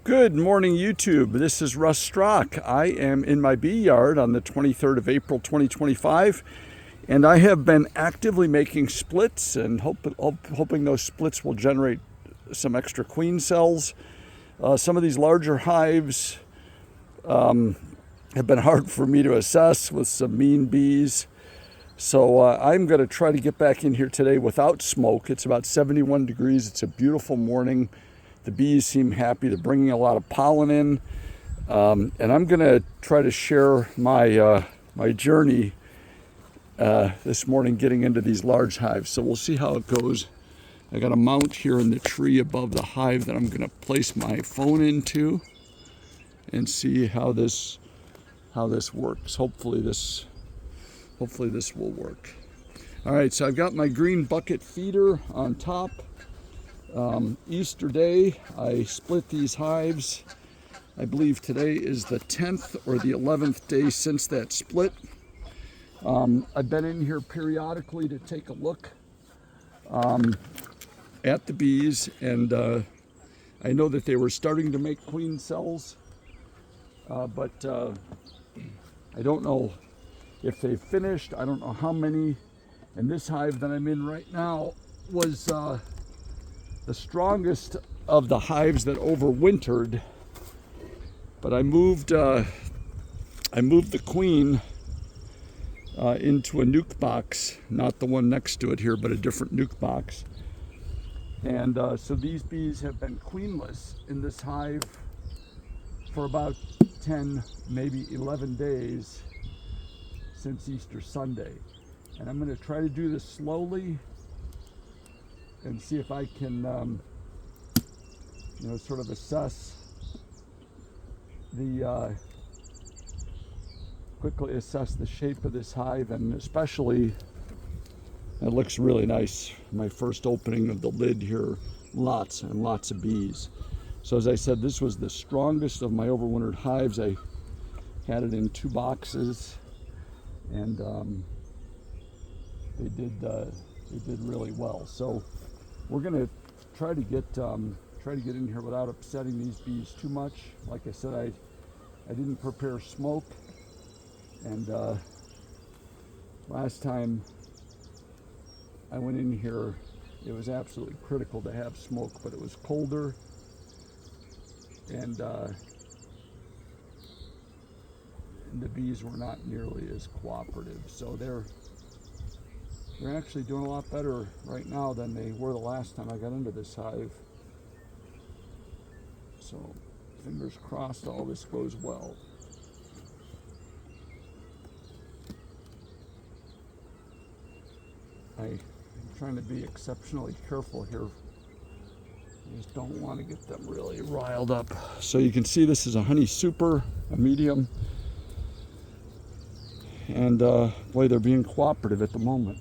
Good morning, YouTube. This is Russ Strock. I am in my bee yard on the 23rd of April, 2025, and I have been actively making splits and hoping those splits will generate some extra queen cells. Some of these larger hives have been hard for me to assess with some mean bees. So I'm going to try to get back in here today without smoke. It's about 71 degrees. It's a beautiful morning. The bees seem happy. They're bringing a lot of pollen in. And I'm going to try to share my journey this morning getting into these large hives. So we'll see how it goes. I got a mount here in the tree above the hive that I'm going to place my phone into and see how this works. Hopefully this will work. All right, so I've got my green bucket feeder on top. Easter day, I split these hives. I believe today is the 10th or the 11th day since that split. I've been in here periodically to take a look at the bees, and I know that they were starting to make queen cells, but I don't know if they've finished. I don't know how many. And this hive that I'm in right now was the strongest of the hives that overwintered, but I moved the queen into a nuc box, not the one next to it here, but a different nuc box. And so these bees have been queenless in this hive for about 10, maybe 11 days since Easter Sunday. And I'm going to try to do this slowly and see if I can, sort of quickly assess the shape of this hive, and especially, it looks really nice. My first opening of the lid here, lots and lots of bees. So as I said, this was the strongest of my overwintered hives. I had it in 2 boxes, and they did really well. So we're going to try to get in here without upsetting these bees too much. Like I said, I didn't prepare smoke, and last time I went in here, it was absolutely critical to have smoke, but it was colder, and the bees were not nearly as cooperative. So they're actually doing a lot better right now than they were the last time I got into this hive. So fingers crossed all this goes well. I'm trying to be exceptionally careful here. I just don't want to get them really riled up. So you can see this is a honey super, a medium. And boy, they're being cooperative at the moment.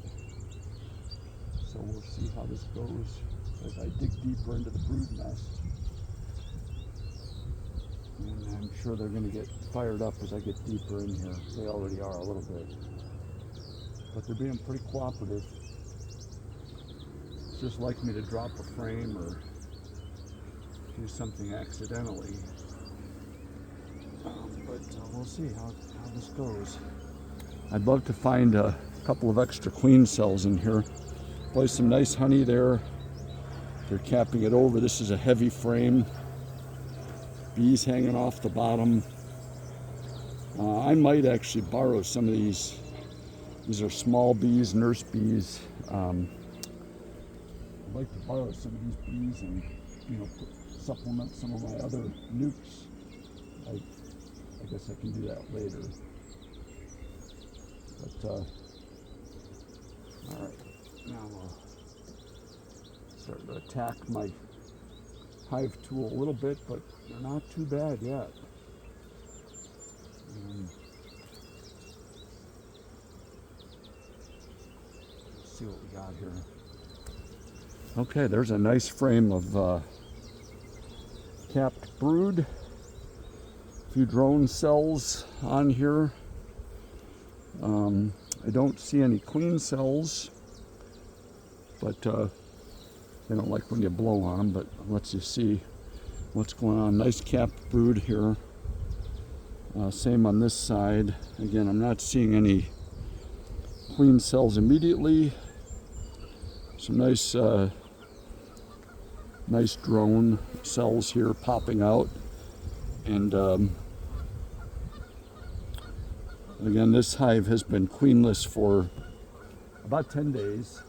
So we'll see how this goes as I dig deeper into the brood nest. And I'm sure they're going to get fired up as I get deeper in here. They already are a little bit. But they're being pretty cooperative. It's just like me to drop a frame or do something accidentally. But we'll see how this goes. I'd love to find a couple of extra queen cells in here. Boy, some nice honey there. They're capping it over. This is a heavy frame. Bees hanging off the bottom. I might actually borrow some of these. These are small bees, nurse bees. I'd like to borrow some of these bees and supplement some of my other nucs. I guess I can do that later. But all right. Now I'll start to attack my hive tool a little bit, but they're not too bad yet. Let's see what we got here. Okay, there's a nice frame of capped brood. A few drone cells on here. I don't see any queen cells, but they don't like when you blow on them, but it lets you see what's going on. Nice capped brood here. Same on this side. Again, I'm not seeing any queen cells immediately. Some nice nice drone cells here popping out. And again, this hive has been queenless for about 10 days.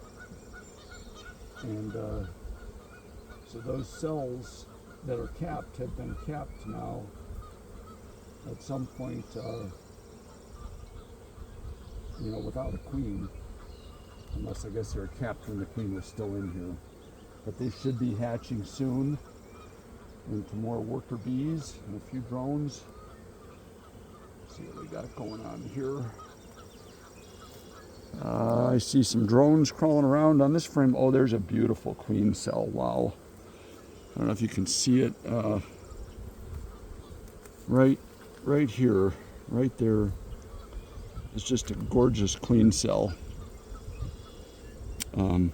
And so those cells that are capped have been capped now. At some point, without a queen, unless I guess they were capped when the queen was still in here. But they should be hatching soon into more worker bees and a few drones. Let's see what we got going on here. I see some drones crawling around on this frame. Oh, there's a beautiful queen cell. Wow. I don't know if you can see it. Right here, right there, is just a gorgeous queen cell hanging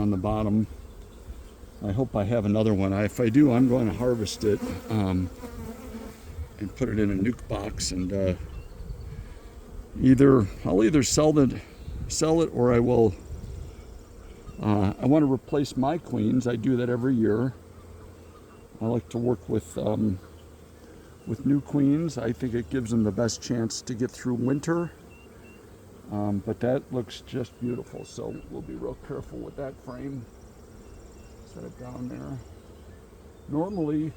on the bottom. I hope I have another one. If I do, I'm going to harvest it and put it in a nuc box, and I'll either sell it, or I will. I want to replace my queens. I do that every year. I like to work with new queens. I think it gives them the best chance to get through winter. But that looks just beautiful, so we'll be real careful with that frame. Set it down there. Normally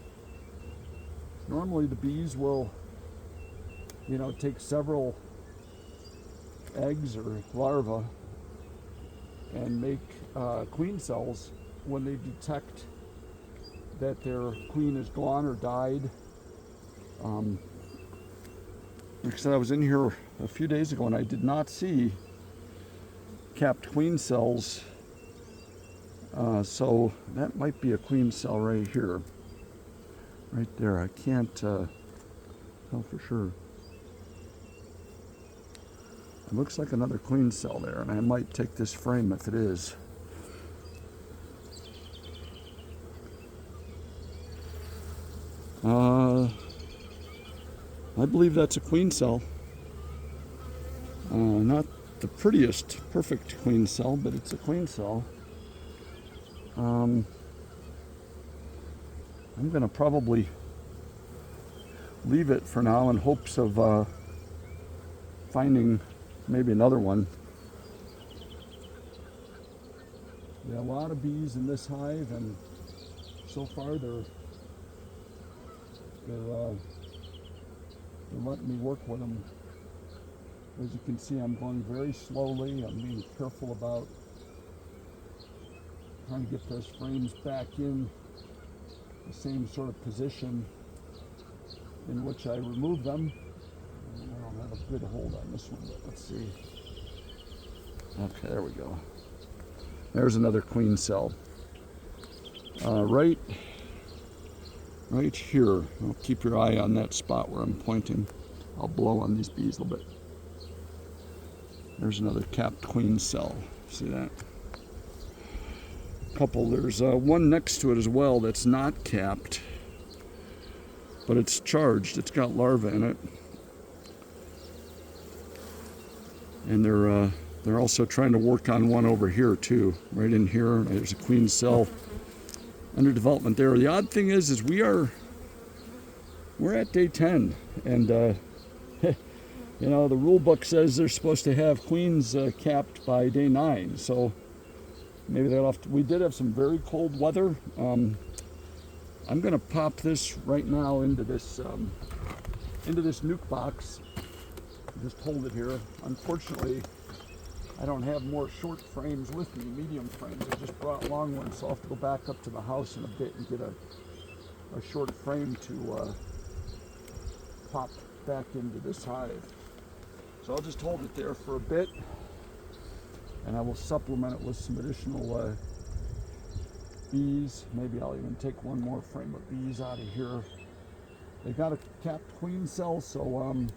the bees will, take several eggs or larvae and make queen cells when they detect that their queen is gone or died. Like I said, I was in here a few days ago and I did not see capped queen cells. So that might be a queen cell right here. Right there. I can't tell for sure. It looks like another queen cell there, and I might take this frame if it is. I believe that's a queen cell. Not the prettiest, perfect queen cell, but it's a queen cell. I'm going to probably leave it for now in hopes of finding maybe another one. Yeah, a lot of bees in this hive, and so far they're letting me work with them. As you can see, I'm going very slowly. I'm being careful about trying to get those frames back in the same sort of position in which I removed them. I don't have a good hold on this one, but let's see. Okay, there we go. There's another queen cell. Right here. I'll keep your eye on that spot where I'm pointing. I'll blow on these bees a little bit. There's another capped queen cell. See that? Couple. There's one next to it as well that's not capped, but it's charged. It's got larvae in it, and they're also trying to work on one over here too. Right in here, there's a queen cell under development there. The odd thing is we're at day 10, and the rule book says they're supposed to have queens capped by day 9. So maybe they'll have to. We did have some very cold weather. I'm going to pop this right now into this nuc box. Just hold it here. Unfortunately, I don't have more short frames with me, medium frames. I just brought long ones, so I'll have to go back up to the house in a bit and get a short frame to pop back into this hive. So I'll just hold it there for a bit, and I will supplement it with some additional bees. Maybe I'll even take one more frame of bees out of here. They got a capped queen cell, so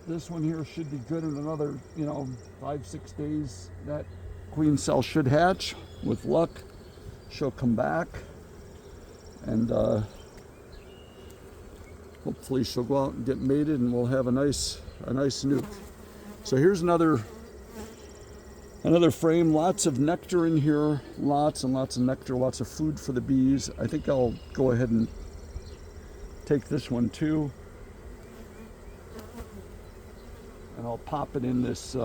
this one here should be good in another 5-6 days. That queen cell should hatch. With luck, she'll come back, and hopefully she'll go out and get mated, and we'll have a nice nuke. So here's another frame. Lots of nectar in here, lots and lots of nectar, lots of food for the bees. I think I'll go ahead and take this one too, and I'll pop it in this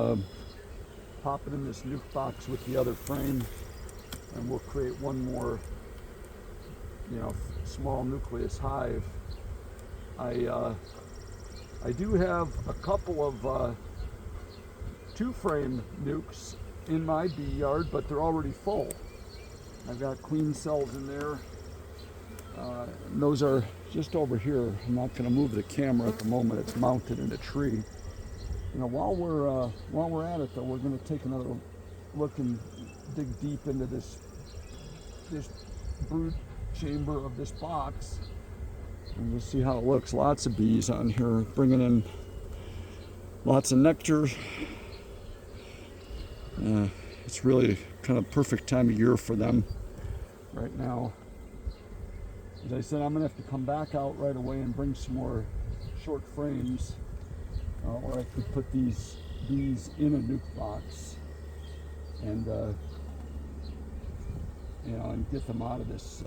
nuke box with the other frame, and we'll create one more, small nucleus hive. I do have a couple of 2-frame nukes in my bee yard, but they're already full. I've got queen cells in there. And those are just over here. I'm not going to move the camera at the moment. It's mounted in a tree. While we're at it though, we're going to take another look and dig deep into this brood chamber of this box, and we'll see how it looks. Lots of bees on here, bringing in lots of nectar. It's really kind of perfect time of year for them right now. As I said, I'm going to have to come back out right away and bring some more short frames, or I could put these bees in a nuke box and and get them out of this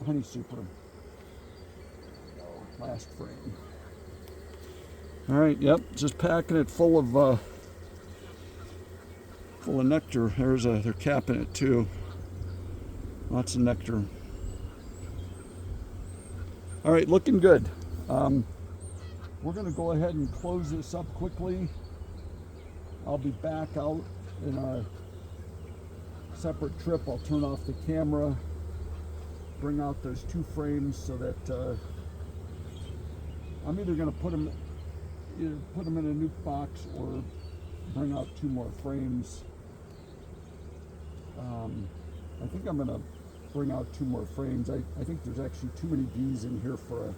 honey super. Last frame. All right, yep, just packing it full of nectar. They're capping it too. Lots of nectar. All right, looking good. We're going to go ahead and close this up quickly. I'll be back out in a separate trip. I'll turn off the camera, bring out those 2 frames so that I'm either going to put them in a nuke box or bring out 2 more frames. I think I'm going to bring out 2 more frames. I think there's actually too many bees in here for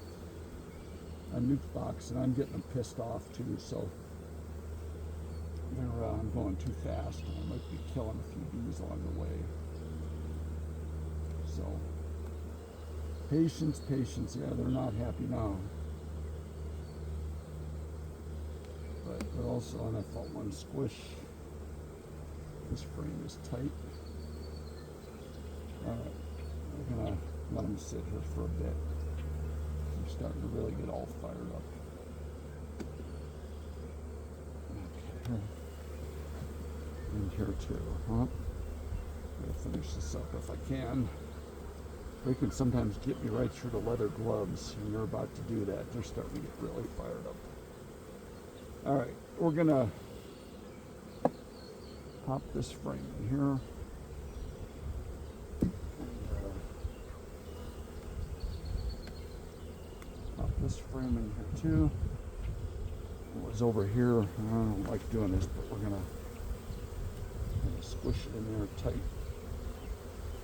a nuke box, and I'm getting them pissed off too, so I'm going too fast, and I might be killing a few bees along the way. So patience. Yeah, they're not happy now, but they're also on. I felt one squish. This frame is tight. All right, we're gonna let them sit here for a bit. I'm starting to really get all fired up. Okay. And here too. I'm gonna finish this up if I can. They can sometimes get me right through the leather gloves, and they're about to do that. They're starting to get really fired up. All right, we're gonna pop this frame in here. Pop this frame in here too. It was over here. I don't like doing this, but we're gonna squish it in there tight.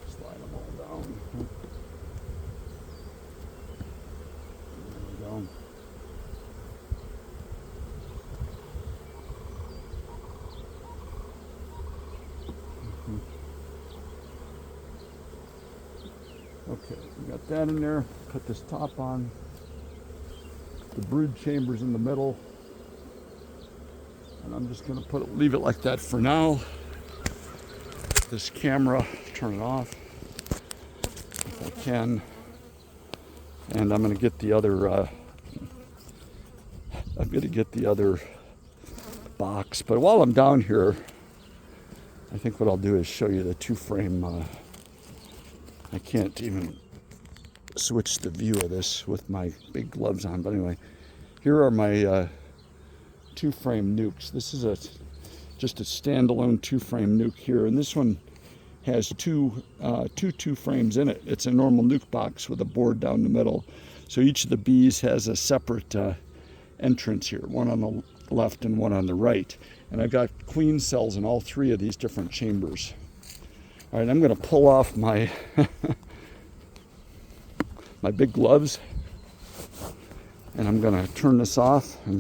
Slide them all down. There we go. Okay, we got that in there. Put this top on. The brood chamber's in the middle. And I'm just going to leave it like that for now. This camera, turn it off if I can. And I'm going to get the other box. But while I'm down here, I think what I'll do is show you the 2-frame. I can't even switch the view of this with my big gloves on, but anyway, here are my 2-frame nukes. This is just a standalone 2-frame nuke here, and this one has two 2-frames in it. It's a normal nuke box with a board down the middle, so each of the bees has a separate entrance here, one on the left and one on the right, and I've got queen cells in all 3 of these different chambers. All right, I'm going to pull off my my big gloves, and I'm going to turn this off and